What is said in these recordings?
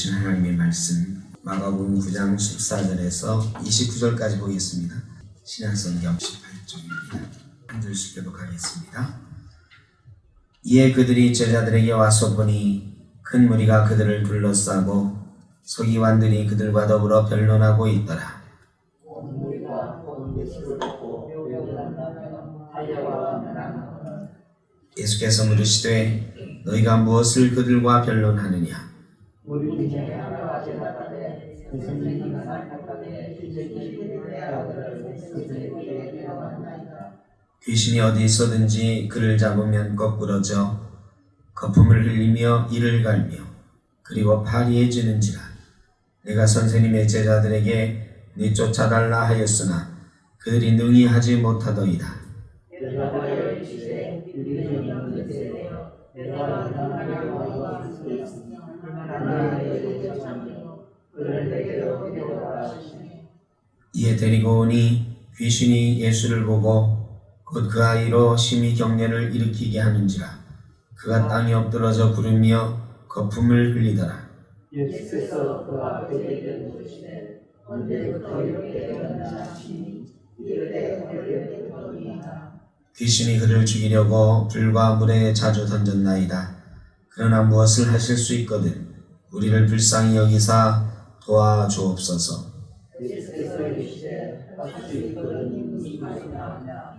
주신 하나님의 말씀 마가복음 9장 14절에서 29절까지 보겠습니다. 신약성경 18쪽입니다. 한 줄씩 교독하겠습니다. 이에 그들이 제자들에게 와서 보니 큰 무리가 그들을 둘러싸고 서기관들이 그들과 더불어 변론하고 있더라. 예수께서 물으시되 너희가 무엇을 그들과 변론하느냐? 귀신이 어디 있어든지 그를 잡으면 거꾸러져 거품을 흘리며 이를 갈며 그리고 파리해지는지라. 내가 선생님의 제자들에게 내쫓아달라 하였으나 그들이 능히 하지 못하더이다. 이에 데리고 오니 귀신이 예수를 보고 곧 그 아이로 심히 경련을 일으키게 하는지라. 그가 땅에 엎드러져 구르며 거품을 흘리더라. 예수께서 그 앞에 물으시되 언제부터 이렇게 되었나 이르되 오래되었더이다. 귀신이 그를 죽이려고 불과 물에 자주 던졌나이다. 그러나 무엇을 하실 수 있거든 우리를 불쌍히 여기사 도와주옵소서. 예수께서 이르시되 할 수 있거든 무슨 말이냐.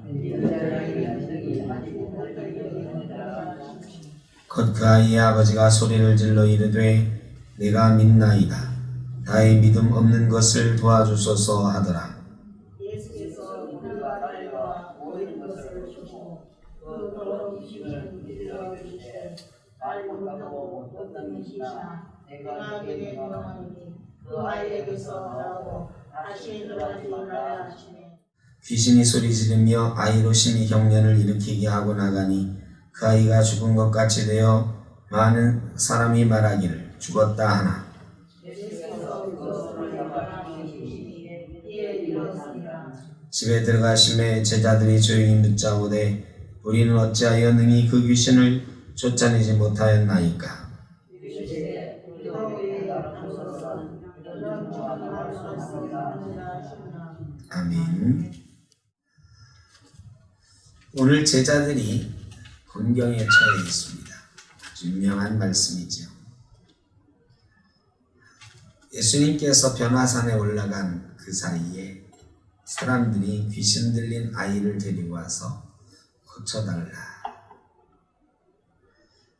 곧 그 아이의 아버지가 소리를 질러 이르되 내가 믿나이다. 나의 믿음 없는 것을 도와주소서 하더라. 예수께서 그와 딸과 모인 것을 주고 그 돌아오시는 이들어 주시되 빨리 가고 어떤 것이나 내가 내게 명하니 그 아이에게서 나오고 다시 들어가지 말아야 하시니. 귀신이 소리 지르며 아이로 심히 경련을 일으키게 하고 나가니 그 아이가 죽은 것 같이 되어 많은 사람이 말하기를 죽었다 하나. 집에 들어가심에 제자들이 조용히 묻자오되 우리는 어찌하여 능히 그 귀신을 쫓아내지 못하였나이까. 아멘. 오늘 제자들이 곤경에 처해 있습니다. 아주 유명한 말씀이죠. 예수님께서 변화산에 올라간 그 사이에 사람들이 귀신 들린 아이를 데리고 와서 고쳐달라.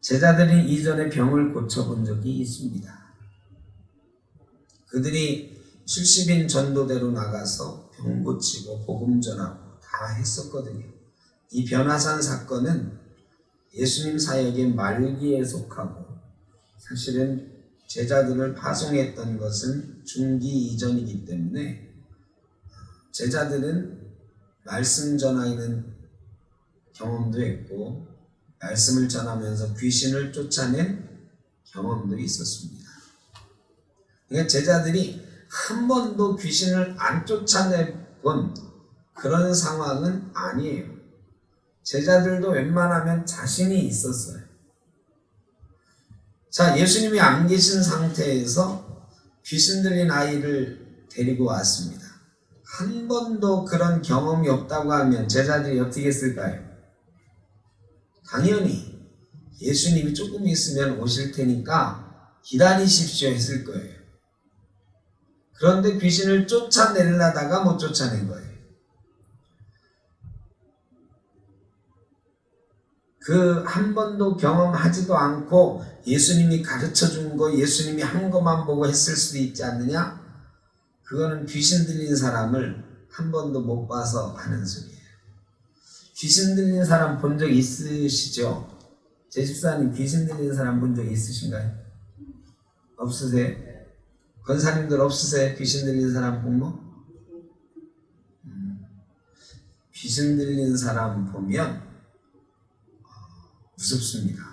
제자들이 이전에 병을 고쳐본 적이 있습니다. 그들이 70인 전도대로 나가서 병 고치고 복음 전하고 다 했었거든요. 이 변화산 사건은 예수님 사역의 말기에 속하고 사실은 제자들을 파송했던 것은 중기 이전이기 때문에 제자들은 말씀 전하는 경험도 했고 말씀을 전하면서 귀신을 쫓아낸 경험도 있었습니다. 그러니까 제자들이 한 번도 귀신을 안 쫓아내본 그런 상황은 아니에요. 제자들도 웬만하면 자신이 있었어요. 자, 예수님이 안 계신 상태에서 귀신 들린 아이를 데리고 왔습니다. 한 번도 그런 경험이 없다고 하면 제자들이 어떻게 했을까요? 당연히 예수님이 조금 있으면 오실 테니까 기다리십시오 했을 거예요. 그런데 귀신을 쫓아내려다가 못 쫓아낸 거예요. 그 한 번도 경험하지도 않고 예수님이 가르쳐 준 거, 예수님이 한 것만 보고 했을 수도 있지 않느냐? 그거는 귀신 들린 사람을 한 번도 못 봐서 하는 소리예요. 귀신 들린 사람 본 적 있으시죠? 제 집사님 귀신 들린 사람 본 적 있으신가요? 없으세요? 권사님들 없으세요? 귀신 들린 사람 본 거? 귀신 들린 사람 보면 무섭습니다.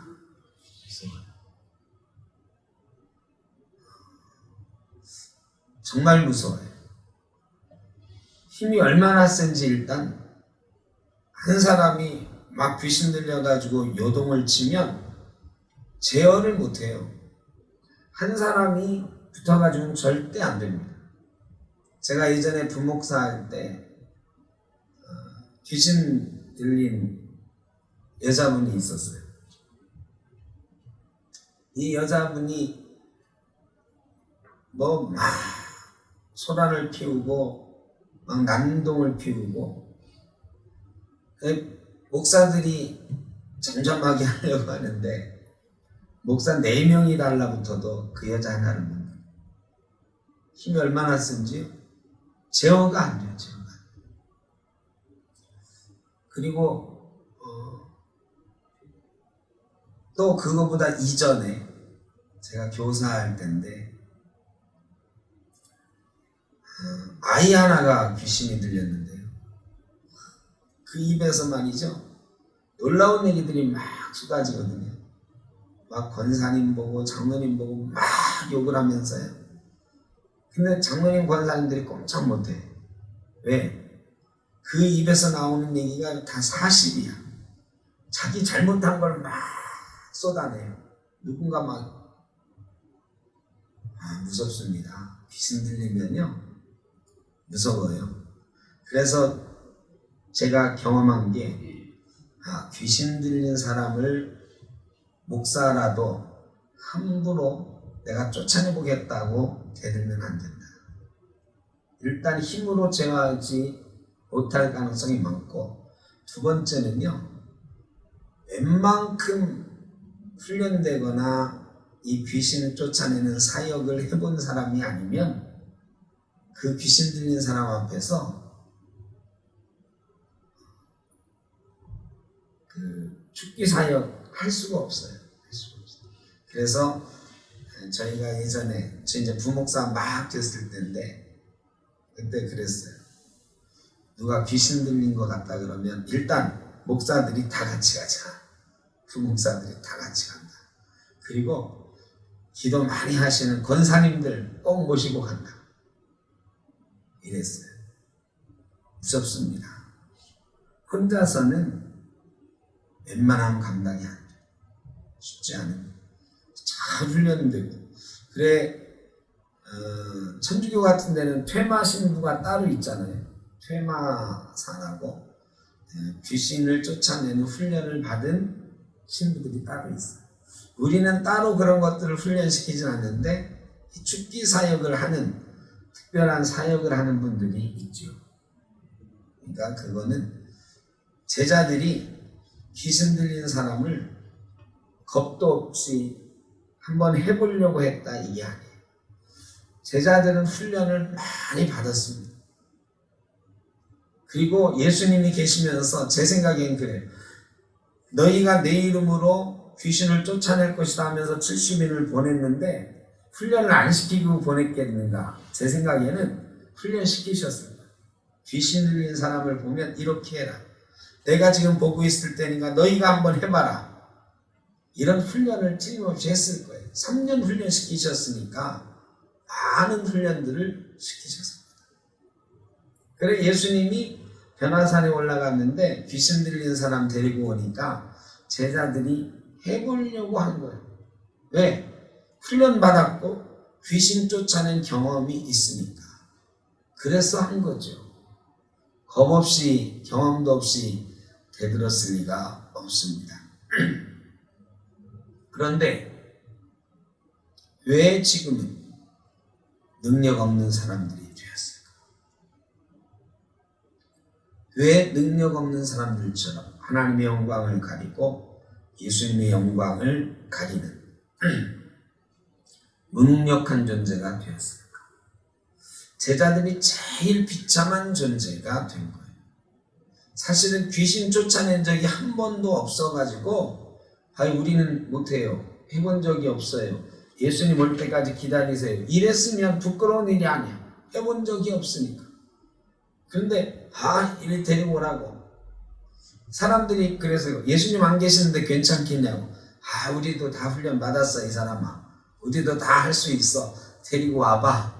정말 무서워요. 힘이 얼마나 센지 일단 한 사람이 막 귀신 들려가지고 요동을 치면 제어를 못해요. 한 사람이 붙어가지고는 절대 안 됩니다. 제가 예전에 부목사 할 때 귀신 들린 여자분이 있었어요. 이 여자분이 뭐 막 소란을 피우고 막 난동을 피우고 목사들이 잠잠하게 하려고 하는데 목사 4명이 달라붙어도 그 여자 하나를 못 이겨요. 힘이 얼마나 센지요? 제어가 안 돼요. 제어가. 그리고 또 그거보다 이전에 제가 교사할 때인데 아이 하나가 귀신이 들렸는데요. 그 입에서 말이죠. 놀라운 얘기들이 막 쏟아지거든요. 막 권사님 보고 장로님 보고 막 욕을 하면서요. 근데 장로님 권사님들이 꼼짝 못해. 왜? 그 입에서 나오는 얘기가 다 사실이야. 자기 잘못한 걸 막 쏟아내요. 누군가 막 무섭습니다. 귀신 들리면요 무서워요. 그래서 제가 경험한 게 귀신 들린 사람을 목사라도 함부로 내가 쫓아내보겠다고 대들면 안 된다. 일단 힘으로 제어하지 못할 가능성이 많고, 두 번째는요, 웬만큼 훈련되거나 이 귀신을 쫓아내는 사역을 해본 사람이 아니면 그 귀신 들린 사람 앞에서 그 축기 사역 할 수가 없어요. 할 수가 없어요. 그래서 저희가 예전에 저 이제 부목사 막 됐을 때인데 그때 그랬어요. 누가 귀신 들린 것 같다 그러면 일단 목사들이 다 같이 가자. 부목사들이 다 같이 간다. 그리고 기도 많이 하시는 권사님들 꼭 모시고 간다. 이랬어요. 무섭습니다. 혼자서는 웬만하면 감당이 안 돼. 쉽지 않은. 잘 훈련되고. 그래, 천주교 같은 데는 퇴마 신부가 따로 있잖아요. 퇴마사라고 귀신을 쫓아내는 훈련을 받은 신부들이 따로 있어요. 우리는 따로 그런 것들을 훈련시키진 않는데 축기 사역을 하는 특별한 사역을 하는 분들이 있죠. 그러니까 그거는 제자들이 귀신 들린 사람을 겁도 없이 한번 해보려고 했다 이게 아니에요. 제자들은 훈련을 많이 받았습니다. 그리고 예수님이 계시면서 제 생각엔 그래요. 너희가 내 이름으로 귀신을 쫓아낼 것이다 하면서 70인을 보냈는데 훈련을 안 시키고 보냈겠는가? 제 생각에는 훈련시키셨습니다. 귀신 들린 사람을 보면 이렇게 해라. 내가 지금 보고 있을 때니까 너희가 한번 해봐라. 이런 훈련을 틀림없이 했을 거예요. 3년 훈련시키셨으니까 많은 훈련들을 시키셨습니다. 그래 예수님이 변화산에 올라갔는데 귀신 들린 사람 데리고 오니까 제자들이 해보려고 한 거예요. 왜? 훈련받았고 귀신 쫓아낸 경험이 있으니까. 그래서 한 거죠. 겁 없이 경험도 없이 대들었을 리가 없습니다. 그런데 왜 지금은 능력 없는 사람들이 되었을까? 왜 능력 없는 사람들처럼 하나님의 영광을 가리고 예수님의 영광을 가리는 무능력한 존재가 되었을까? 제자들이 제일 비참한 존재가 된 거예요. 사실은 귀신 쫓아낸 적이 한 번도 없어가지고 우리는 못해요. 해본 적이 없어요. 예수님 올 때까지 기다리세요. 이랬으면 부끄러운 일이 아니야. 해본 적이 없으니까. 그런데 이리 데리고 오라고. 사람들이 그래서 예수님 안 계시는데 괜찮겠냐고. 우리도 다 훈련 받았어 이 사람아. 우리도 다 할 수 있어. 데리고 와봐.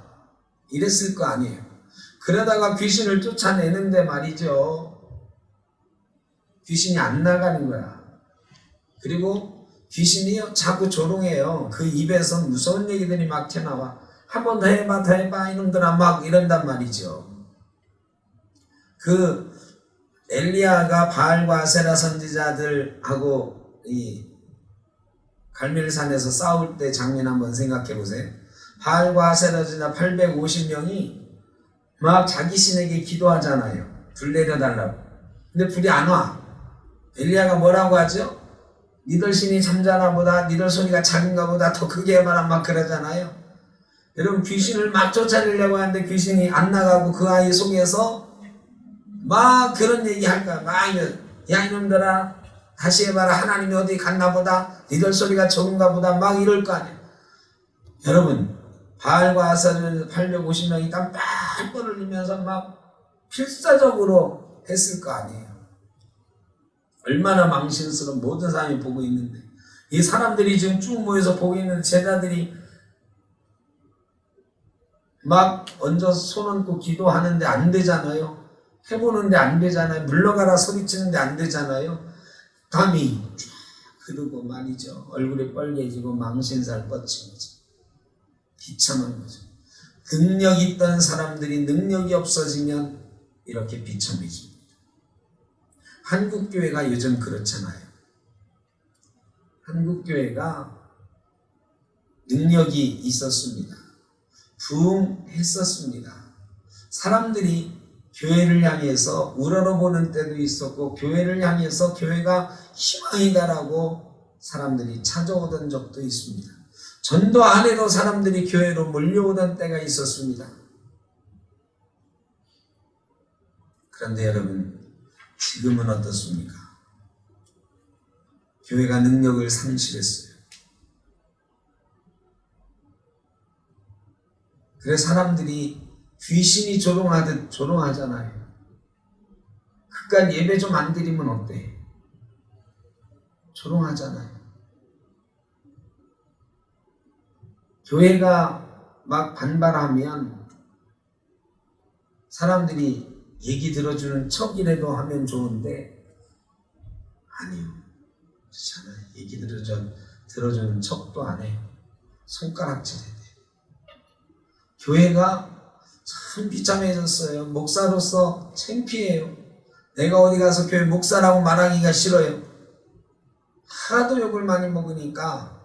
이랬을 거 아니에요. 그러다가 귀신을 쫓아내는데 말이죠. 귀신이 안 나가는 거야. 그리고 귀신이요 자꾸 조롱해요. 그 입에서 무서운 얘기들이 막 튀어나와. 한 번 더 해봐 더 해봐 이놈들아 막 이런단 말이죠. 그 엘리야가 바알과 아세라 선지자들하고 이 갈멜산에서 싸울 때 장면 한번 생각해 보세요. 바알과 아세라 선지자 850명이 막 자기 신에게 기도하잖아요. 불 내려달라고. 근데 불이 안 와. 엘리야가 뭐라고 하죠? 니들 신이 잠자나 보다, 니들 소리가 작은가 보다 더 크게 해봐라 막 그러잖아요. 여러분 귀신을 막 쫓아내려고 하는데 귀신이 안 나가고 그 아이 속에서 막 그런 얘기 할 거야. 막 야 이놈들아 다시 해봐라. 하나님이 어디 갔나 보다. 니들 소리가 적은가 보다. 막 이럴 거 아니에요. 여러분 바알과 아사를 850명이 땀빨뻘 흘리면서 막 필사적으로 했을 거 아니에요. 얼마나 망신스러운 모든 사람이 보고 있는데 이 사람들이 지금 쭉 모여서 보고 있는 제자들이 막 얹어서 손 얹고 기도하는데 안 되잖아요. 해보는데 안 되잖아요. 물러가라 소리치는데 안 되잖아요. 감히 쫙 그러고 말이죠. 얼굴이 빨개지고 망신살 뻗친 거죠. 비참한 거죠. 능력 있던 사람들이 능력이 없어지면 이렇게 비참해집니다. 한국교회가 요즘 그렇잖아요. 한국교회가 능력이 있었습니다. 부흥했었습니다. 사람들이 교회를 향해서 우러러보는 때도 있었고 교회를 향해서 교회가 희망이다라고 사람들이 찾아오던 적도 있습니다. 전도 안 해도 사람들이 교회로 몰려오던 때가 있었습니다. 그런데 여러분 지금은 어떻습니까? 교회가 능력을 상실했어요. 그래서 사람들이 귀신이 조롱하듯 조롱하잖아요. 그깟 예배 좀 안 드리면 어때? 조롱하잖아요. 교회가 막 반발하면 사람들이 얘기 들어주는 척이라도 하면 좋은데 아니요. 그렇잖아요. 얘기 들어주는 척도 안 해요. 손가락질 해야 돼요. 교회가 참 비참해졌어요. 목사로서 창피해요. 내가 어디 가서 교회 목사라고 말하기가 싫어요. 하도 욕을 많이 먹으니까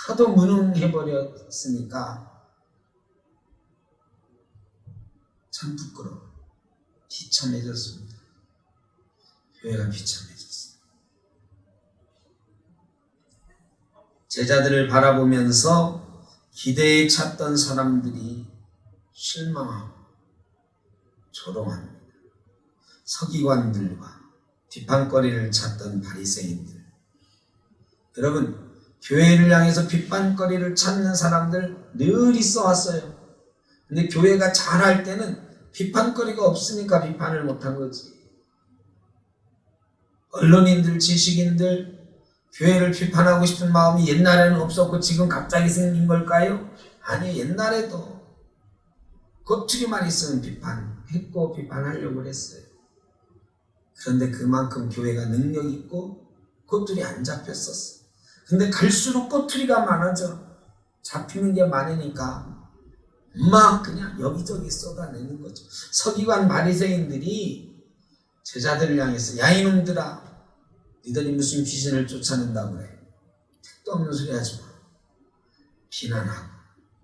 하도 무능해버렸으니까 참 부끄러워. 비참해졌습니다. 교회가 비참해졌어요. 제자들을 바라보면서 기대에 찼던 사람들이 실망하고 조롱합니다. 서기관들과 비판거리를 찾던 바리새인들. 여러분 교회를 향해서 비판거리를 찾는 사람들 늘 있어 왔어요. 근데 교회가 잘할 때는 비판거리가 없으니까 비판을 못한 거지. 언론인들, 지식인들 교회를 비판하고 싶은 마음이 옛날에는 없었고 지금 갑자기 생긴 걸까요? 아니 옛날에도 겉투리만 있으면 비판했고 비판하려고 했어요. 그런데 그만큼 교회가 능력 있고 겉투리 안 잡혔었어. 근데 갈수록 겉투리가 많아져. 잡히는 게 많으니까 막 그냥 여기저기 쏟아내는 거죠. 서기관 바리새인들이 제자들을 향해서 야 이놈들아 너희들이 무슨 귀신을 쫓아낸다고 그래. 택도 없는 소리 하지 마. 비난하고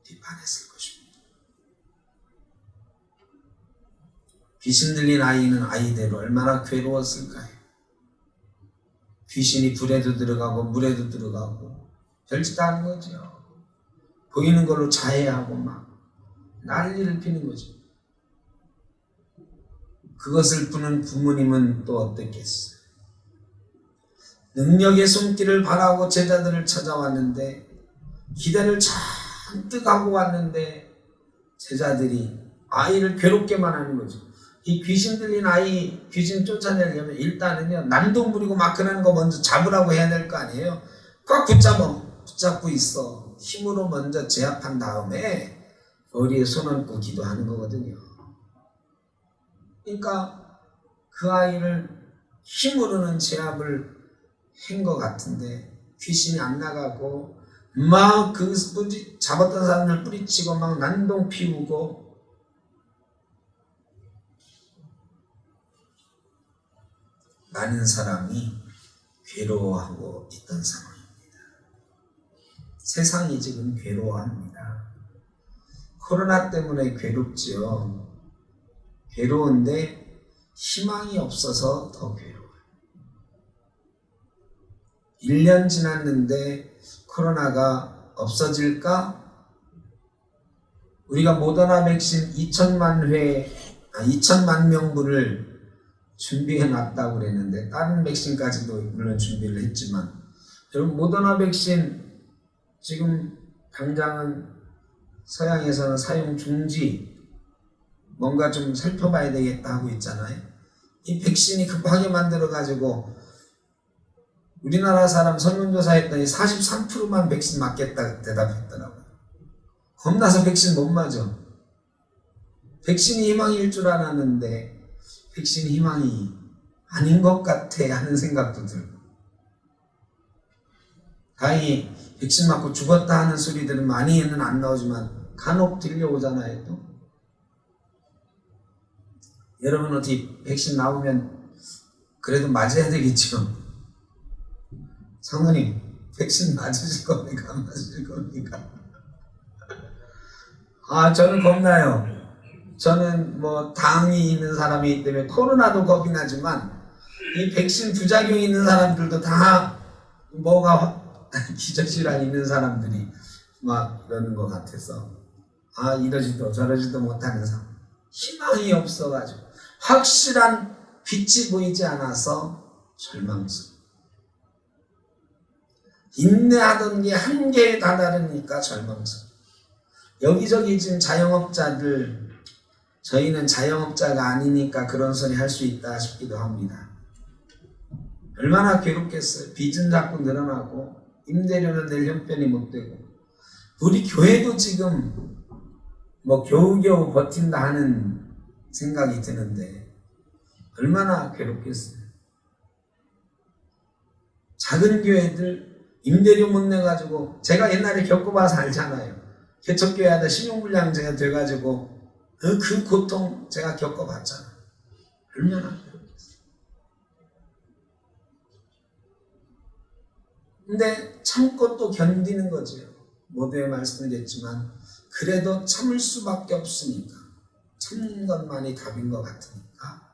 비판했을 것입니다. 귀신 들린 아이는 아이대로 얼마나 괴로웠을까요? 귀신이 불에도 들어가고 물에도 들어가고 별짓 다 하는 거죠. 보이는 걸로 자해하고 막 난리를 피는 거죠. 그것을 보는 부모님은 또 어떻겠어요? 능력의 손길을 바라고 제자들을 찾아왔는데 기대를 잔뜩 하고 왔는데 제자들이 아이를 괴롭게만 하는 거죠. 이 귀신 들린 아이 귀신 쫓아내려면 일단은요 난동 부리고 막 그러는 거 먼저 잡으라고 해야 될 거 아니에요. 꽉 붙잡고 있어. 힘으로 먼저 제압한 다음에 머리에 손 얹고 기도하는 거거든요. 그러니까 그 아이를 힘으로는 제압을 한 것 같은데 귀신이 안 나가고 막 그 잡았던 사람들 뿌리치고 막 난동 피우고 많은 사람이 괴로워하고 있던 상황입니다. 세상이 지금 괴로워합니다. 코로나 때문에 괴롭지요. 괴로운데 희망이 없어서 더 괴로워요. 1년 지났는데 코로나가 없어질까? 우리가 모더나 백신 2천만 명분을 준비해 놨다고 그랬는데 다른 백신까지도 물론 준비를 했지만 여러분 모더나 백신 지금 당장은 서양에서는 사용 중지 뭔가 좀 살펴봐야 되겠다 하고 있잖아요. 이 백신이 급하게 만들어 가지고 우리나라 사람 설문조사 했더니 43%만 백신 맞겠다 대답했더라고요. 겁나서 백신 못 맞아. 백신이 희망일 줄 알았는데 백신이 희망이 아닌 것 같아 하는 생각도 들고 다행히 백신 맞고 죽었다 하는 소리들은 많이는 안 나오지만 간혹 들려오잖아요. 또 여러분 어떻게 백신 나오면 그래도 맞아야 되겠죠? 성모님 백신 맞으실 겁니까? 안 맞으실 겁니까? 저는 겁나요. 저는 뭐 당이 있는 사람이기 때문에 코로나도 겁이 나지만 이 백신 부작용이 있는 사람들도 다 뭐가 기저질환 있는 사람들이 막 이러는 것 같아서 이러지도 저러지도 못하는 상황. 희망이 없어가지고 확실한 빛이 보이지 않아서 절망스러워. 인내하던 게 한계에 다다르니까 절망스러워. 여기저기 지금 자영업자들 저희는 자영업자가 아니니까 그런 소리 할 수 있다 싶기도 합니다. 얼마나 괴롭겠어요. 빚은 자꾸 늘어나고 임대료는 낼 형편이 못 되고 우리 교회도 지금 뭐 겨우겨우 버틴다 하는 생각이 드는데 얼마나 괴롭겠어요. 작은 교회들 임대료 못 내가지고 제가 옛날에 겪어봐서 알잖아요. 개척교회 하다 신용불량자가 돼가지고 그 고통 제가 겪어봤잖아요. 얼마나 괴롭겠어요. 근데 참고 또 견디는 거죠. 모두에 말씀드렸지만 그래도 참을 수밖에 없으니까 참는 것만이 답인 것 같으니까.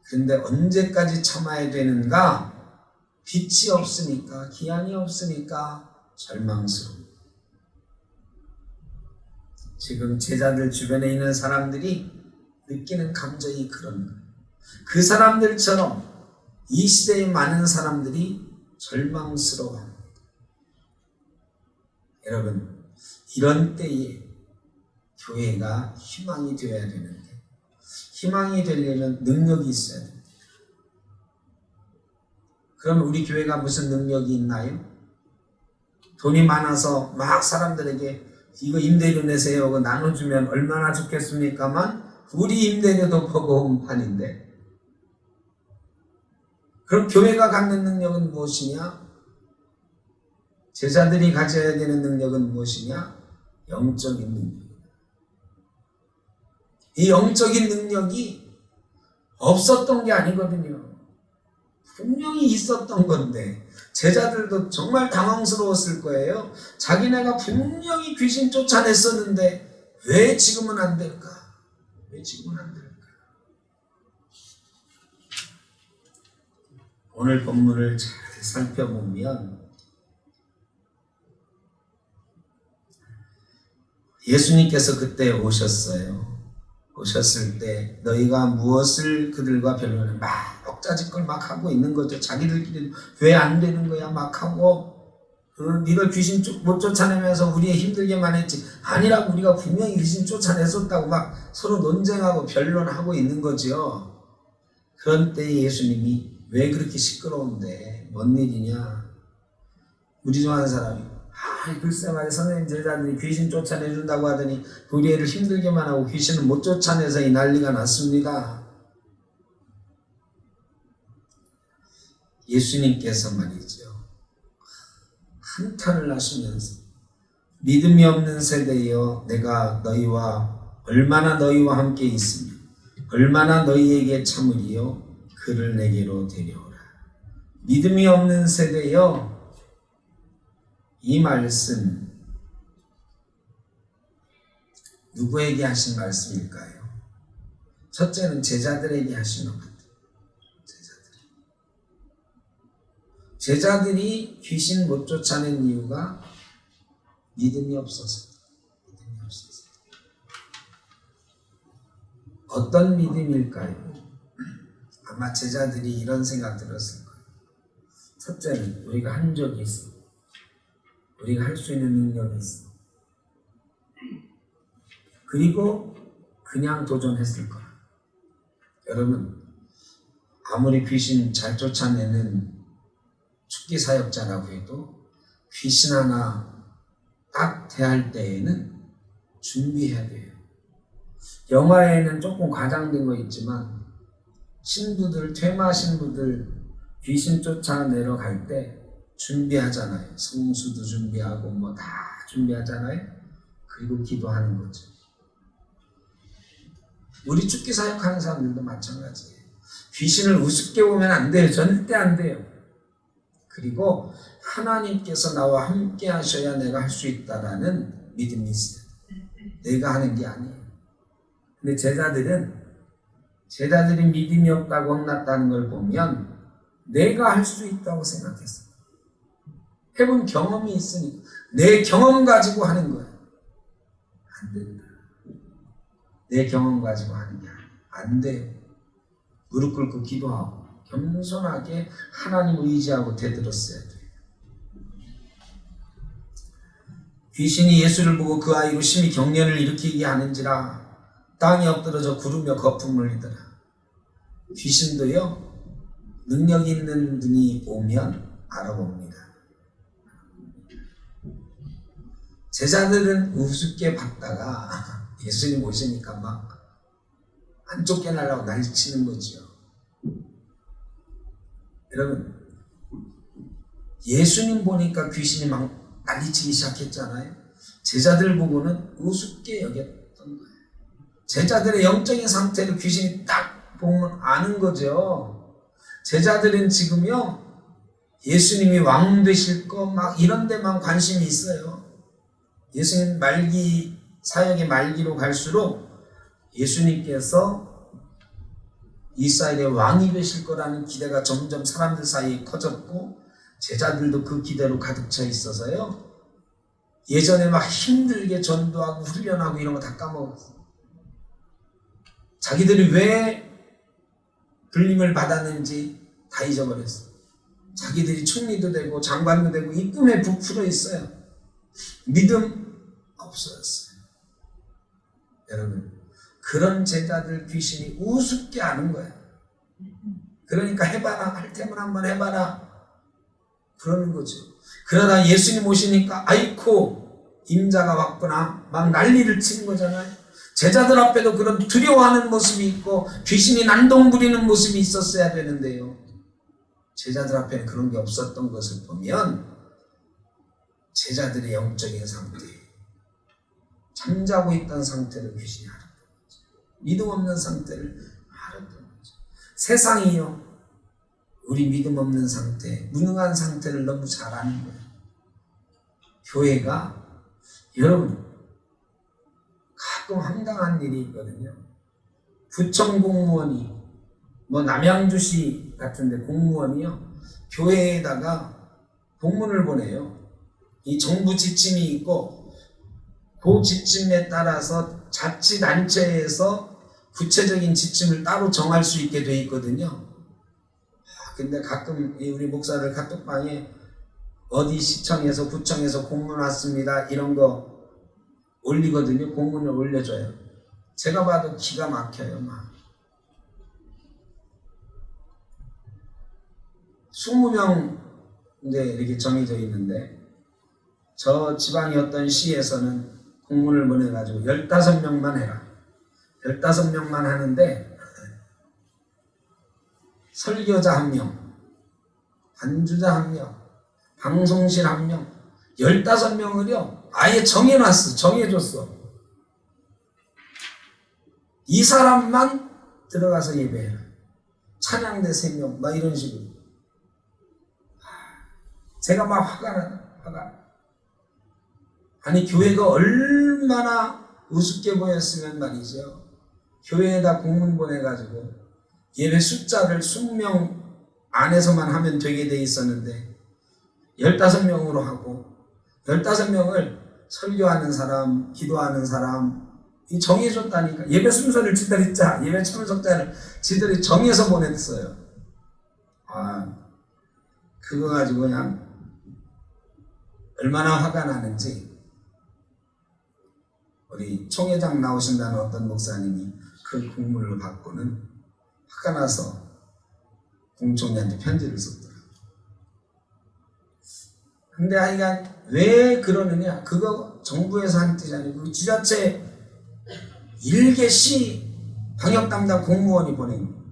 그런데 언제까지 참아야 되는가? 빛이 없으니까 기한이 없으니까 절망스러워. 지금 제자들 주변에 있는 사람들이 느끼는 감정이 그런 거예요. 그 사람들처럼 이 시대에 많은 사람들이 절망스러워합니다. 여러분 이런 때에 교회가 희망이 되어야 되는데 희망이 되려면 능력이 있어야 됩니다. 그럼 우리 교회가 무슨 능력이 있나요? 돈이 많아서 막 사람들에게 이거 임대료 내세요 하고 나눠주면 얼마나 좋겠습니까만 우리 임대료도 버거운 판인데 그럼 교회가 갖는 능력은 무엇이냐? 제자들이 가져야 되는 능력은 무엇이냐? 영적인 능력. 이 영적인 능력이 없었던 게 아니거든요. 분명히 있었던 건데 제자들도 정말 당황스러웠을 거예요. 자기네가 분명히 귀신 쫓아냈었는데 왜 지금은 안 될까? 왜 지금은 안 될까? 오늘 본문을 잘 살펴보면 예수님께서 그때 오셨어요. 오셨을 때 너희가 무엇을 그들과 변론해 막 억자짓걸 막 하고 있는 거죠. 자기들끼리 왜 안 되는 거야 막 하고 네가 귀신 못 쫓아내면서 우리 힘들게만 했지 아니라고 우리가 분명히 귀신 쫓아냈었다고 막 서로 논쟁하고 변론하고 있는 거죠. 그런 때에 예수님이 왜 그렇게 시끄러운데 뭔 일이냐 우리 중 한 사람이 글쎄 말이야 선생님 제자들이 귀신 쫓아내준다고 하더니 우리 애를 힘들게만 하고 귀신을 못 쫓아내서 이 난리가 났습니다. 예수님께서 말이죠 한탄을 하시면서 믿음이 없는 세대여 내가 얼마나 너희와 함께 있으며 얼마나 너희에게 참으리요 그를 내게로 데려오라. 믿음이 없는 세대여, 이 말씀 누구에게 하신 말씀일까요? 첫째는 제자들에게 하신 것 같아요. 제자들이 귀신 못 쫓아낸 이유가 믿음이 없어서. 어떤 믿음일까요? 아마 제자들이 이런 생각 들었을 거예요. 첫째는 우리가 한 적이 있어. 우리가 할 수 있는 능력이 있어. 그리고 그냥 도전했을 거야. 여러분, 아무리 귀신 잘 쫓아내는 축기 사역자라고 해도 귀신 하나 딱 대할 때에는 준비해야 돼요. 영화에는 조금 과장된 거 있지만 신부들, 퇴마 신부들 귀신 쫓아내러 갈 때 준비하잖아요. 성수도 준비하고 뭐 다 준비하잖아요. 그리고 기도하는 거죠. 우리 축기 사역하는 사람들도 마찬가지예요. 귀신을 우습게 보면 안 돼요. 절대 안 돼요. 그리고 하나님께서 나와 함께 하셔야 내가 할 수 있다라는 믿음이 있어요. 내가 하는 게 아니에요. 근데 제자들이 믿음이 없다고 혼났다는 걸 보면 내가 할 수 있다고 생각했어요. 해본 경험이 있으니까 내 경험 가지고 하는 거예요. 안 된다. 내 경험 가지고 하는 게 안 돼요. 무릎 꿇고 기도하고 겸손하게 하나님을 의지하고 대들었어야 돼요. 귀신이 예수를 보고 그 아이로 심히 경련을 일으키게 하는지라 땅에 엎드러져 구르며 거품을 흘리더라. 귀신도요, 능력 있는 분이 오면 알아봅니다. 제자들은 우습게 봤다가 예수님 오시니까 막 안 쫓겨나려고 난리치는 거죠. 여러분, 예수님 보니까 귀신이 막 난리치기 시작했잖아요. 제자들 보고는 우습게 여겼던 거예요. 제자들의 영적인 상태를 귀신이 딱 보면 아는 거죠. 제자들은 지금요, 예수님이 왕 되실 거 막 이런 데만 관심이 있어요. 예수님 사역의 말기로 갈수록 예수님께서 이스라엘의 왕이 되실 거라는 기대가 점점 사람들 사이에 커졌고 제자들도 그 기대로 가득 차 있어서요. 예전에 막 힘들게 전도하고 훈련하고 이런 거 다 까먹었어요. 자기들이 왜 불림을 받았는지 다 잊어버렸어요. 자기들이 총리도 되고 장관도 되고 이 꿈에 부풀어 있어요. 믿음 없어졌어요. 여러분, 그런 제자들 귀신이 우습게 아는 거예요. 그러니까 해봐라, 할 테면 한번 해봐라 그러는 거죠. 그러다 예수님 오시니까 아이코 임자가 왔구나 막 난리를 치는 거잖아요. 제자들 앞에도 그런 두려워하는 모습이 있고 귀신이 난동 부리는 모습이 있었어야 되는데요. 제자들 앞에는 그런 게 없었던 것을 보면 제자들의 영적인 상태, 잠자고 있던 상태를 귀신이 알았던 거죠. 믿음 없는 상태를 알았던 거죠. 세상이요, 우리 믿음 없는 상태, 무능한 상태를 너무 잘 아는 거예요. 교회가, 여러분, 가끔 황당한 일이 있거든요. 구청 공무원이, 남양주시 같은데 공무원이요, 교회에다가 공문을 보내요. 이 정부 지침이 있고, 그 지침에 따라서 자치단체에서 구체적인 지침을 따로 정할 수 있게 돼 있거든요. 근데 가끔 우리 목사들 카톡방에 어디 시청에서 구청에서 공문 왔습니다 이런 거 올리거든요. 공문을 올려줘요. 제가 봐도 기가 막혀요. 막 20명 이제 이렇게 정해져 있는데 저 지방의 어떤 시에서는 공문을 보내가지고 15명만 해라. 15명만 하는데 설교자 1명, 반주자 1명, 방송실 1명, 15명을요 아예 정해놨어. 정해줬어. 이 사람만 들어가서 예배해라. 찬양대 3명 막 이런 식으로. 제가 막 화가. 아니 교회가 얼마나 우습게 보였으면 말이죠. 교회에다 공문 보내가지고 예배 숫자를 20명 안에서만 하면 되게 돼 있었는데 15명으로 하고 15명을 설교하는 사람, 기도하는 사람 이 정해줬다니까. 예배 순서를 지들이 예배 참석자를 지들이 정해서 보냈어요. 그거 가지고 그냥 얼마나 화가 나는지 우리 총회장 나오신다는 어떤 목사님이 그 국문을 받고는 화가 나서 공총장한테 편지를 썼더라고요. 근데 하여간 왜 그러느냐? 그거 정부에서 한 뜻이 아니고 지자체 일개시 방역 담당 공무원이 보낸 거예요.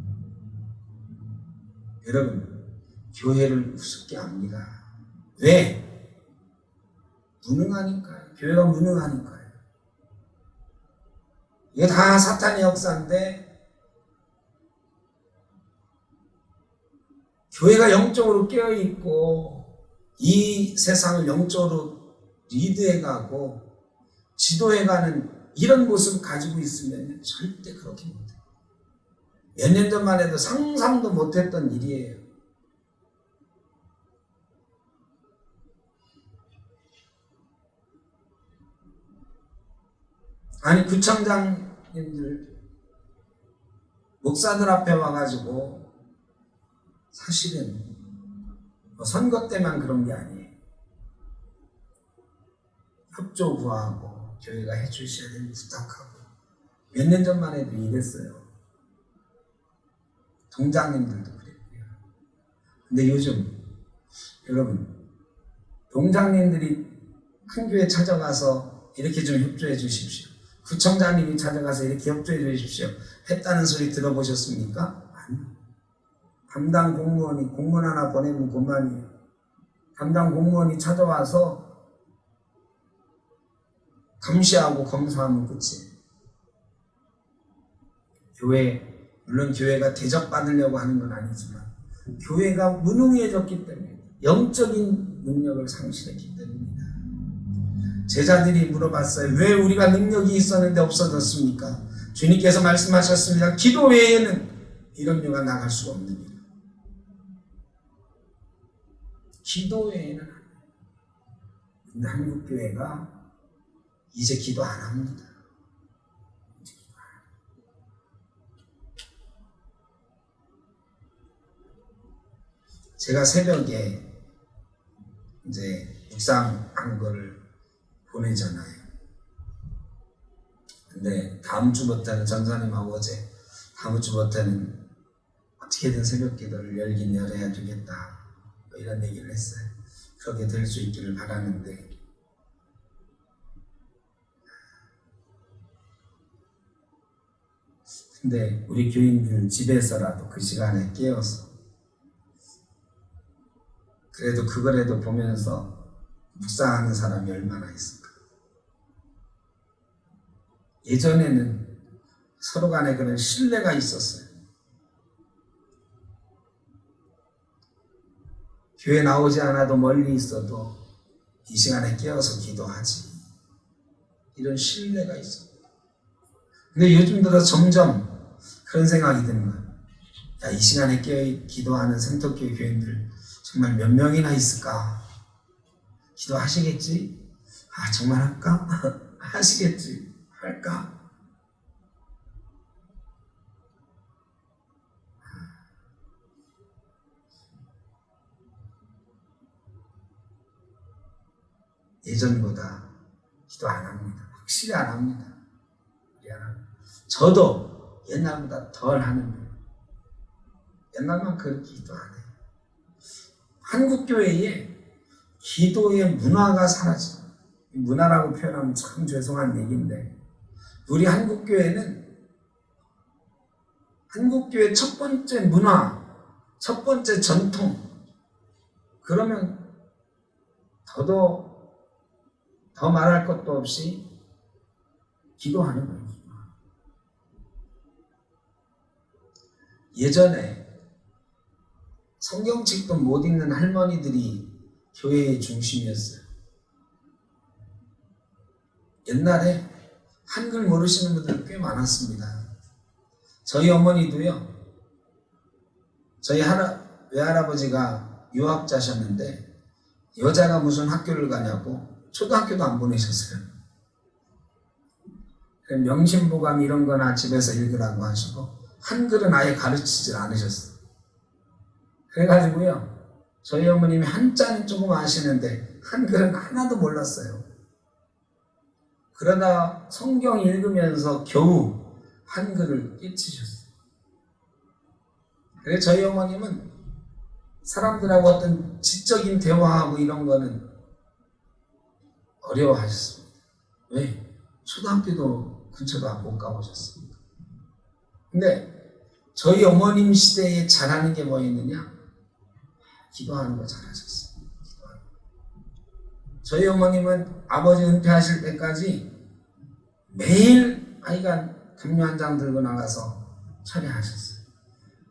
여러분, 교회를 우습게 합니다. 왜? 무능하니까요. 교회가 무능하니까요. 이게 다 사탄의 역사인데 교회가 영적으로 깨어있고 이 세상을 영적으로 리드해가고 지도해가는 이런 모습을 가지고 있으면 절대 그렇게 못해요. 몇 년 전만 해도 상상도 못했던 일이에요. 아니 구청장님들 목사들 앞에 와가지고 사실은 선거 때만 그런 게 아니에요. 협조 구하고 교회가 해주셔야 되는 부탁하고 몇 년 전만 해도 이랬어요. 동장님들도 그랬고요. 근데 요즘 여러분 동장님들이 큰 교회 찾아가서 이렇게 좀 협조해 주십시오. 구청장님이 찾아가서 이렇게 협조해 주십시오. 했다는 소리 들어보셨습니까? 아니요. 담당 공무원이 공문 하나 보내면 그만이에요. 담당 공무원이 찾아와서 감시하고 검사하면 끝이에요. 물론 교회가 대접받으려고 하는 건 아니지만 교회가 무능해졌기 때문에 영적인 능력을 상실했기 때문입니다. 제자들이 물어봤어요. 왜 우리가 능력이 있었는데 없어졌습니까? 주님께서 말씀하셨습니다. 기도 외에는 이런 유가 나갈 수가 없는 일. 기도 외에는 안 돼요. 근데 한국 교회가 이제 기도 안 합니다. 제가 새벽에 이제 묵상한 거를 보내잖아요. 근데 다음 주부터는 전사님하고 어제 다음 주부터는 어떻게든 새벽 기도를 열긴 열어야 되겠다. 뭐 이런 얘기를 했어요. 그렇게 될 수 있기를 바라는데 근데 우리 교인들 집에서라도 그 시간에 깨어서 그래도 그거라도 보면서 묵상하는 사람이 얼마나 있을까. 예전에는 서로 간에 그런 신뢰가 있었어요. 교회 나오지 않아도 멀리 있어도 이 시간에 깨어서 기도하지. 이런 신뢰가 있어요. 근데 요즘 들어 점점 그런 생각이 드는 거예요. 야, 이 시간에 깨어 기도하는 생터교회 교인들 정말 몇 명이나 있을까? 기도하시겠지? 정말 할까? 하시겠지? 할까? 예전보다 기도 안 합니다. 확실히 안 합니다. 저도 옛날보다 덜 하는데 옛날만 그렇게 기도 안 해요. 한국 교회에 기도의 문화가 사라져. 문화라고 표현하면 참 죄송한 얘기인데 우리 한국 교회는 한국 교회 첫 번째 문화, 첫 번째 전통 그러면 더더 더 말할 것도 없이 기도하는 거예요. 예전에 성경책도 못 읽는 할머니들이 교회의 중심이었어요. 옛날에 한글 모르시는 분들 꽤 많았습니다. 저희 어머니도요. 저희 외할아버지가 유학자셨는데 여자가 무슨 학교를 가냐고 초등학교도 안 보내셨어요. 명심보감 이런 거나 집에서 읽으라고 하시고 한글은 아예 가르치질 않으셨어요. 그래가지고요. 저희 어머님이 한자는 조금 아시는데 한글은 하나도 몰랐어요. 그러다 성경 읽으면서 겨우 한글을 깨치셨어요. 그래서 저희 어머님은 사람들하고 어떤 지적인 대화하고 이런 거는 어려워하셨습니다. 왜? 초등학교도 근처도 못 가보셨습니다. 근데 저희 어머님 시대에 잘하는 게 뭐였느냐? 기도하는 거 잘하셨어요. 저희 어머님은 아버지 은퇴하실 때까지 매일 아이가 담요 한 장 들고 나가서 철회하셨어요.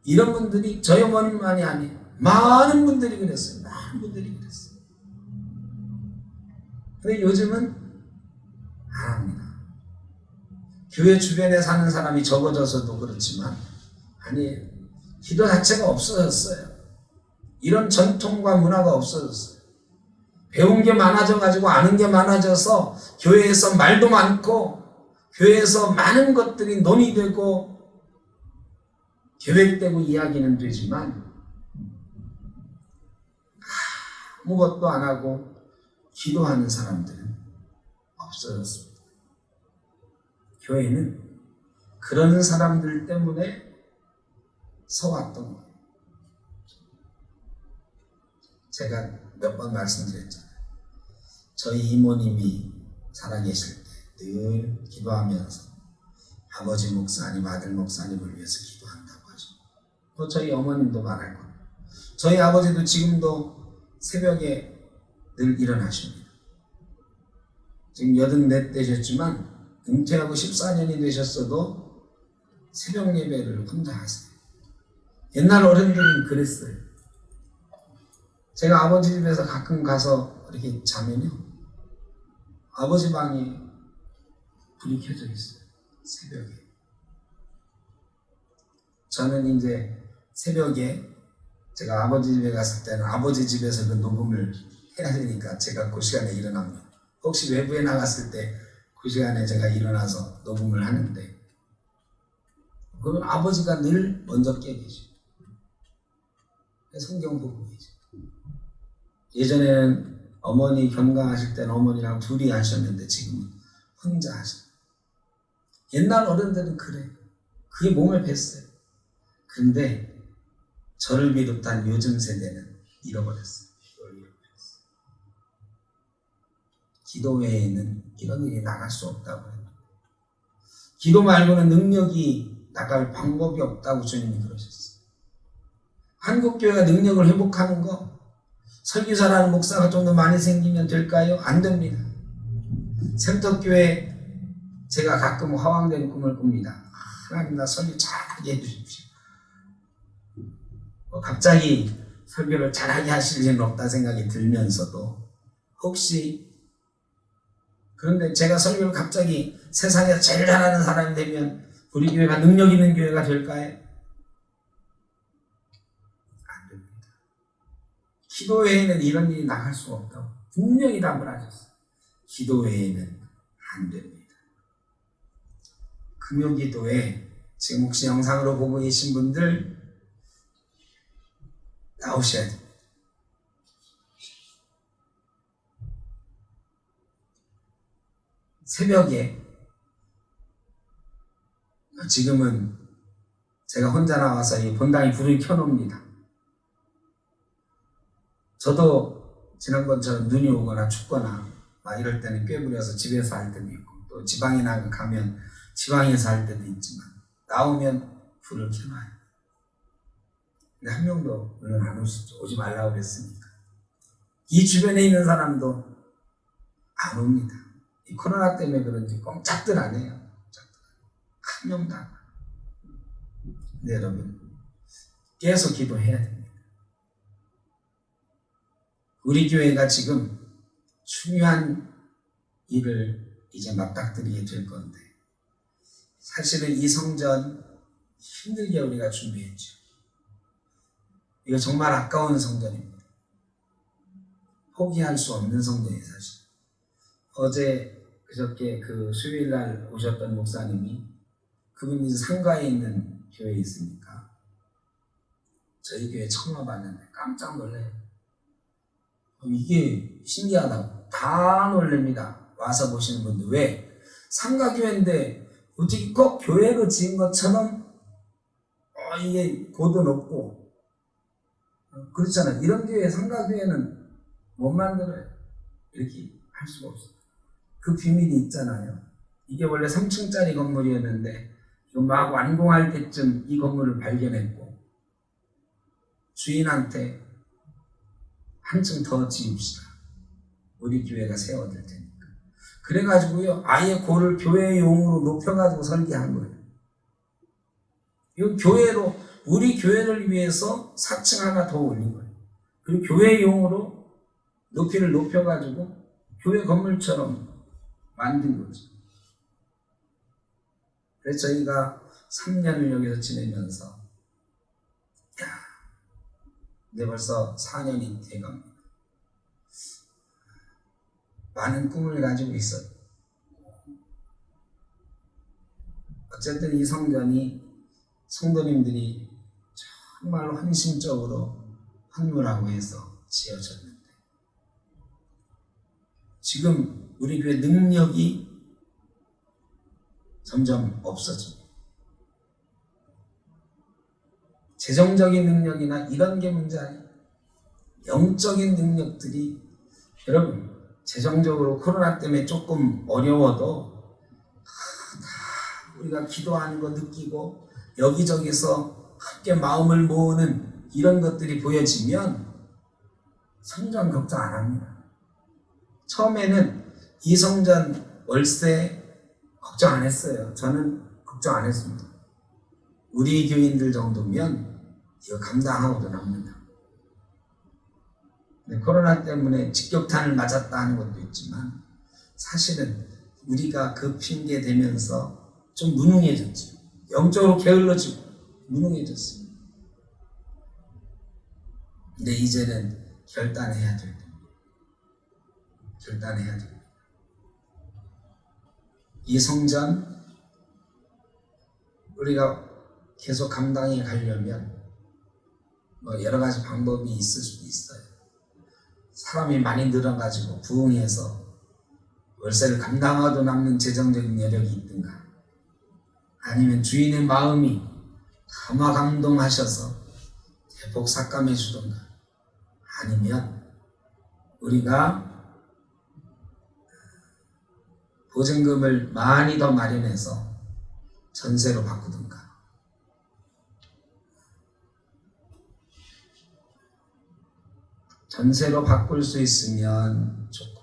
이런 분들이 저희 어머님만이 아니에요. 많은 분들이 그랬어요. 많은 분들이 그랬어요. 근데 요즘은 안 합니다. 교회 주변에 사는 사람이 적어져서도 그렇지만 아니에요. 기도 자체가 없어졌어요. 이런 전통과 문화가 없어졌어요. 배운 게 많아져가지고 아는 게 많아져서 교회에서 말도 많고 교회에서 많은 것들이 논의되고 계획되고 이야기는 되지만 아무것도 안 하고 기도하는 사람들은 없어졌습니다. 교회는 그런 사람들 때문에 서왔던 거예요. 제가 몇 번 말씀드렸잖아요. 저희 이모님이 살아계실 때 늘 기도하면서 아버지 목사님, 아들 목사님을 위해서 기도한다고 하죠. 또 저희 어머님도 말할 거예요. 저희 아버지도 지금도 새벽에 늘 일어나십니다. 지금 84 되셨지만 은퇴하고 14년이 되셨어도 새벽 예배를 혼자 하세요. 옛날 어른들은 그랬어요. 제가 아버지 집에서 가끔 가서 이렇게 자면요. 아버지 방에 불이 켜져 있어요. 새벽에. 저는 이제 새벽에 제가 아버지 집에 갔을 때는 아버지 집에서 그 녹음을 해야 되니까 제가 그 시간에 일어납니다. 혹시 외부에 나갔을 때 그 시간에 제가 일어나서 녹음을 하는데 그건 아버지가 늘 먼저 깨 계시고 성경 보고 계시고 예전에는 어머니 건강하실 때는 어머니랑 둘이 하셨는데 지금은 혼자 하셔요. 옛날 어른들은 그래. 그게 몸에 뱄어요. 그런데 저를 비롯한 요즘 세대는 잃어버렸어요. 기도 외에는 이런 일이 나갈 수 없다고 해요. 기도 말고는 능력이 나갈 방법이 없다고 주님이 그러셨어요. 한국교회가 능력을 회복하는 거 설교사라는 목사가 좀 더 많이 생기면 될까요? 안 됩니다. 센터교회 제가 가끔 허황된 꿈을 꿉니다. 하나님 나 설교 잘하게 해주십시오. 갑자기 설교를 잘하게 하실 일은 없다 생각이 들면서도 혹시 그런데 제가 설교를 갑자기 세상에서 제일 잘하는 사람이 되면 우리 교회가 능력 있는 교회가 될까요? 안 됩니다. 기도 외에는 이런 일이 나갈 수가 없다고 분명히 답을 하셨어요. 기도 외에는 안 됩니다. 금요기도에 지금 혹시 영상으로 보고 계신 분들 나오셔야 됩니다. 새벽에 지금은 제가 혼자 나와서 이 본당에 불을 켜놓습니다. 저도 지난번처럼 눈이 오거나 춥거나 막 이럴 때는 꾀부려서 집에서 할 때도 있고 또 지방에 가면 지방에서 할 때도 있지만 나오면 불을 켜놔요. 근데 한 명도 오늘 안 오시죠. 오지 말라고 그랬으니까. 이 주변에 있는 사람도 안 옵니다. 이 코로나 때문에 그런지 꼼짝들 안 해요. 한 명도 안 와요. 근데 여러분, 계속 기도해야 됩니다. 우리 교회가 지금 중요한 일을 이제 맞닥뜨리게 될 건데, 사실은 이 성전 힘들게 우리가 준비했죠. 이거 정말 아까운 성전입니다. 포기할 수 없는 성전이에요, 사실. 어제 그저께 그 수요일날 오셨던 목사님이, 그분이 상가에 있는 교회에 있으니까 저희 교회 처음 와봤는데 깜짝 놀래요. 이게 신기하다고 다 놀랍니다. 와서 보시는 분들. 왜? 상가교회인데 어떻게 꼭 교회로 지은 것처럼 이게 고도 높고 그렇잖아요. 이런 교회, 상가교회는 못 만들어요. 이렇게 할 수가 없어요. 그 비밀이 있잖아요. 이게 원래 3층짜리 건물이었는데 이거 막 완공할 때쯤 이 건물을 발견했고 주인한테 한층 더 지읍시다. 우리 교회가 세워질 테니까. 그래가지고요, 아예 고를 교회용으로 높여가지고 설계한 거예요. 이 교회로, 우리 교회를 위해서 4층 하나 더 올린 거예요. 그리고 교회용으로 높이를 높여가지고 교회 건물처럼 만든 거죠. 그래서 저희가 3년을 여기서 지내면서, 근데 벌써 4년이 돼갑니다. 많은 꿈을 가지고 있어요. 어쨌든 이 성전이 성도님들이 정말 헌신적으로 헌물하고 해서 지어졌는데, 지금 우리 교회 능력이 점점 없어집니다. 재정적인 능력이나 이런 게 문제 아니에요. 영적인 능력들이, 여러분, 재정적으로 코로나 때문에 조금 어려워도 다 우리가 기도하는 거 느끼고 여기저기서 함께 마음을 모으는 이런 것들이 보여지면 성전 걱정 안 합니다. 처음에는 이 성전 월세 걱정 안 했어요. 저는 걱정 안 했습니다. 우리 교인들 정도면 이거 감당하고도 남는다. 코로나 때문에 직격탄을 맞았다 하는 것도 있지만 사실은 우리가 그 핑계 대면서 좀 무능해졌죠. 영적으로 게을러지고 무능해졌어요. 근데 이제는 결단해야 됩니다. 결단해야 됩니다. 이 성전 우리가 계속 감당해 가려면 여러 가지 방법이 있을 수도 있어요. 사람이 많이 늘어가지고 부흥해서 월세를 감당하도 남는 재정적인 여력이 있든가, 아니면 주인의 마음이 감화 감동하셔서 대폭 삭감해 주든가, 아니면 우리가 보증금을 많이 더 마련해서 전세로 바꾸든가. 전세로 바꿀 수 있으면 좋고,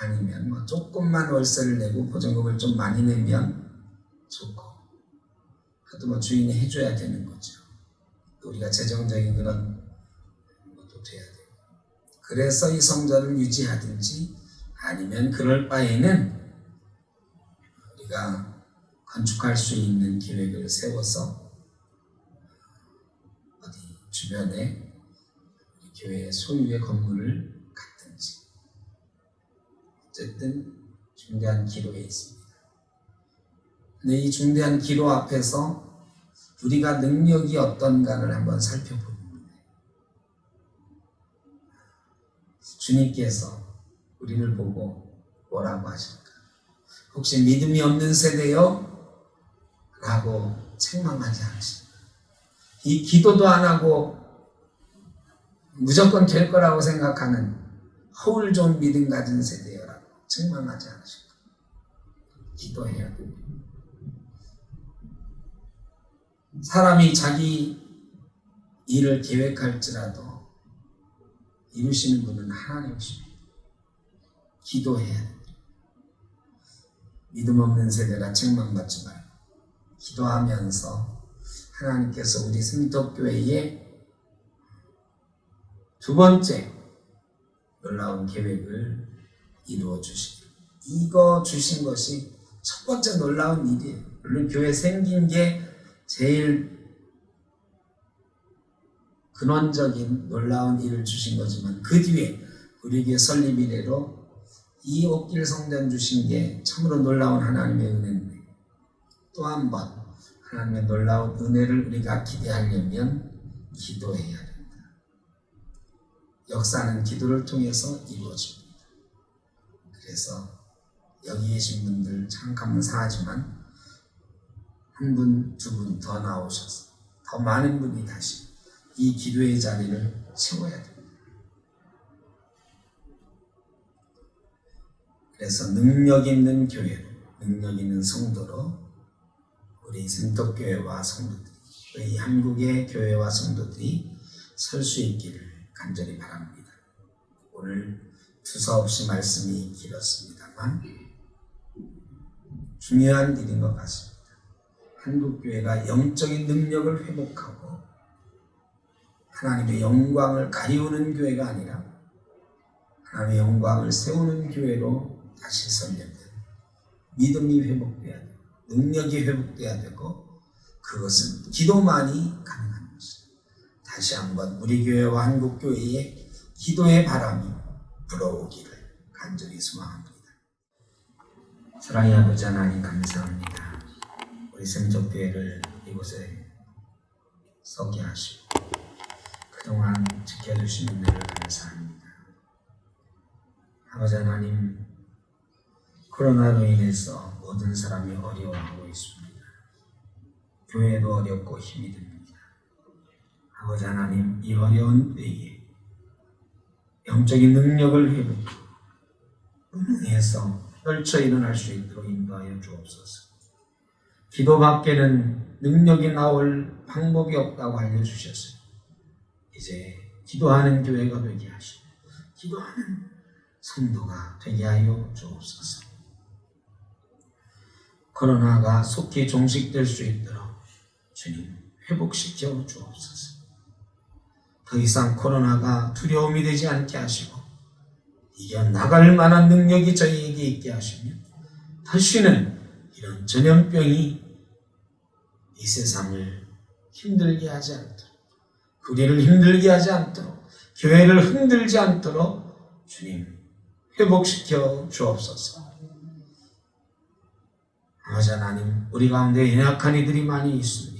아니면 조금만 월세를 내고 보증금을 좀 많이 내면 좋고, 그것도 주인이 해줘야 되는 거죠. 우리가 재정적인 그런 것도 돼야 되고. 그래서 이 성전을 유지하든지, 아니면 그럴 바에는 우리가 건축할 수 있는 계획을 세워서 어디 주변에 교회 소유의 건물을 갖든지, 어쨌든 중대한 기로에 있습니다. 근데 이 중대한 기로 앞에서 우리가 능력이 어떤가를 한번 살펴보는데, 주님께서 우리를 보고 뭐라고 하실까? 혹시 믿음이 없는 세대요? 라고 책망하지 않으십니까? 이 기도도 안 하고 무조건 될 거라고 생각하는 허울 좋은 믿음 가진 세대여라고 책망하지 않으실까? 기도해야 됩니다. 사람이 자기 일을 계획할지라도 이루시는 분은 하나님이십니다. 기도해야 돼. 믿음 없는 세대라 책망받지 말고 기도하면서 하나님께서 우리 생덕교회에 두 번째 놀라운 계획을 이루어 주시기. 이거 주신 것이 첫 번째 놀라운 일이에요. 물론 교회 생긴 게 제일 근원적인 놀라운 일을 주신 거지만 그 뒤에 우리 교회 설립 이래로 이 옥길 성전 주신 게 참으로 놀라운 하나님의 은혜인데 또 한 번 하나님의 놀라운 은혜를 우리가 기대하려면 기도해야 된다. 역사는 기도를 통해서 이루어집니다. 그래서 여기 계신 분들 참 감사하지만 한 분, 두 분 더 나오셔서 더 많은 분이 다시 이 기도의 자리를 채워야 됩니다. 그래서 능력 있는 교회로, 능력 있는 성도로 우리 생덕교회와 성도들이, 이 한국의 교회와 성도들이 설 수 있기를 간절히 바랍니다. 오늘 두서없이 말씀이 길었습니다만 중요한 일인 것 같습니다. 한국교회가 영적인 능력을 회복하고 하나님의 영광을 가리우는 교회가 아니라 하나님의 영광을 세우는 교회로 다시 설려면 믿음이 회복돼야 되고 능력이 회복돼야 되고 그것은 기도만이 가능한 것입니다. 다시 한번 우리 교회와 한국교회에 기도의 바람이 불어오기를 간절히 소망합니다. 사랑의 아버지 하나님 감사합니다. 우리 생적교회를 이곳에 서게 하시고 그동안 지켜주신 은혜를 감사합니다. 아버지 하나님, 코로나로 인해서 모든 사람이 어려워하고 있습니다. 교회도 어렵고 힘이 듭니다. 아버지 하나님, 이 어려운 때에 영적인 능력을 회복하고 은혜에서 떨쳐 일어날 수 있도록 인도하여 주옵소서. 기도밖에는 능력이 나올 방법이 없다고 알려주셨어요. 이제 기도하는 교회가 되게 하시고 기도하는 성도가 되게 하여 주옵소서. 코로나가 속히 종식될 수 있도록 주님 회복시켜 주옵소서. 더 이상 코로나가 두려움이 되지 않게 하시고 이겨나갈 만한 능력이 저희에게 있게 하시며 다시는 이런 전염병이 이 세상을 힘들게 하지 않도록 우리를 힘들게 하지 않도록 교회를 흔들지 않도록 주님 회복시켜 주옵소서. 아버지 하나님, 우리 가운데 연약한 이들이 많이 있습니다.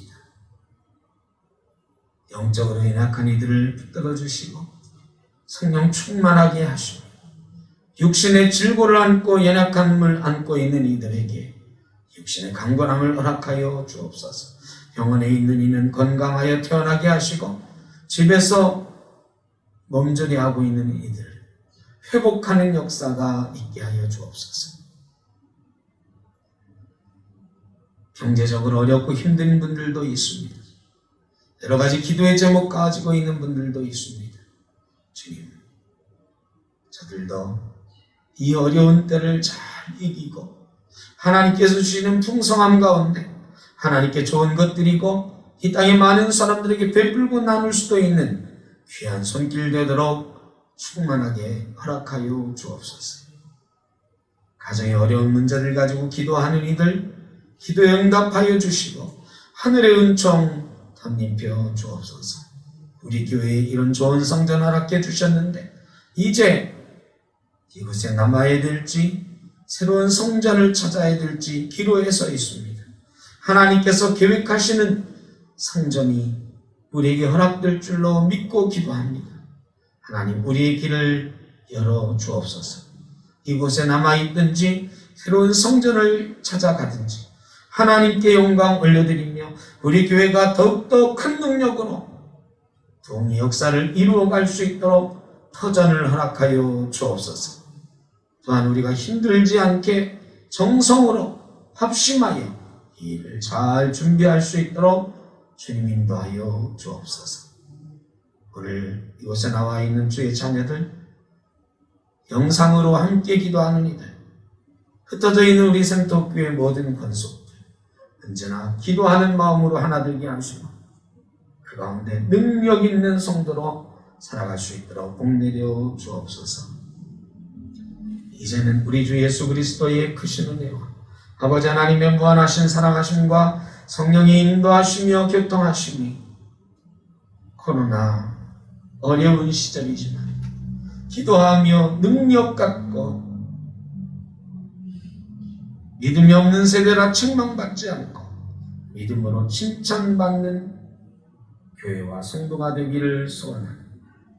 영적으로 연약한 이들을 붙들어 주시고 성령 충만하게 하시고 육신의 질고를 안고 연약함을 안고 있는 이들에게 육신의 강건함을 허락하여 주옵소서. 병원에 있는 이는 건강하여 태어나게 하시고 집에서 몸조리하고 있는 이들 회복하는 역사가 있게 하여 주옵소서. 경제적으로 어렵고 힘든 분들도 있습니다. 여러 가지 기도의 제목 가지고 있는 분들도 있습니다. 주님, 저들도 이 어려운 때를 잘 이기고 하나님께서 주시는 풍성함 가운데 하나님께 좋은 것들이고 이 땅의 많은 사람들에게 베풀고 나눌 수도 있는 귀한 손길 되도록 충만하게 허락하여 주옵소서. 가정의 어려운 문제를 가지고 기도하는 이들 기도에 응답하여 주시고 하늘의 은총 덧입혀 주옵소서. 우리 교회에 이런 좋은 성전 허락해 주셨는데 이제 이곳에 남아야 될지 새로운 성전을 찾아야 될지 기로에 서 있습니다. 하나님께서 계획하시는 성전이 우리에게 허락될 줄로 믿고 기도합니다. 하나님, 우리의 길을 열어 주옵소서. 이곳에 남아있든지 새로운 성전을 찾아가든지 하나님께 영광 올려드리며 우리 교회가 더욱더 큰 능력으로 부흥의 역사를 이루어갈 수 있도록 터전을 허락하여 주옵소서. 또한 우리가 힘들지 않게 정성으로 합심하여 이 일을 잘 준비할 수 있도록 주님 인도하여 주옵소서. 오늘 이곳에 나와 있는 주의 자녀들 영상으로 함께 기도하는 이들, 흩어져 있는 우리 생떡교회 모든 권속들 언제나 기도하는 마음으로 하나 되게 하시고 그 가운데 능력 있는 성도로 살아갈 수 있도록 복 내려 주옵소서. 이제는 우리 주 예수 그리스도의 크신 은혜와 아버지 하나님의 무한하신 사랑하심과 성령이 인도하시며 교통하심이 코로나 어려운 시절이지만 기도하며 능력 갖고 믿음이 없는 세대라 책망받지 않고 믿음으로 칭찬받는 교회와 성도가 되기를 소원하는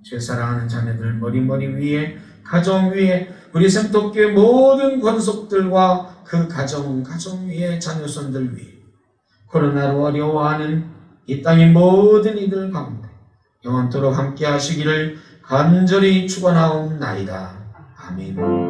죄 사랑하는 자매들 머리 위에 가정 위에 우리 생떡교회 모든 권속들과 그 가정 위에 자녀손들 위에 코로나로 어려워하는 이 땅의 모든 이들 가운데 영원토록 함께 하시기를 간절히 축원하옵나이다. 아멘.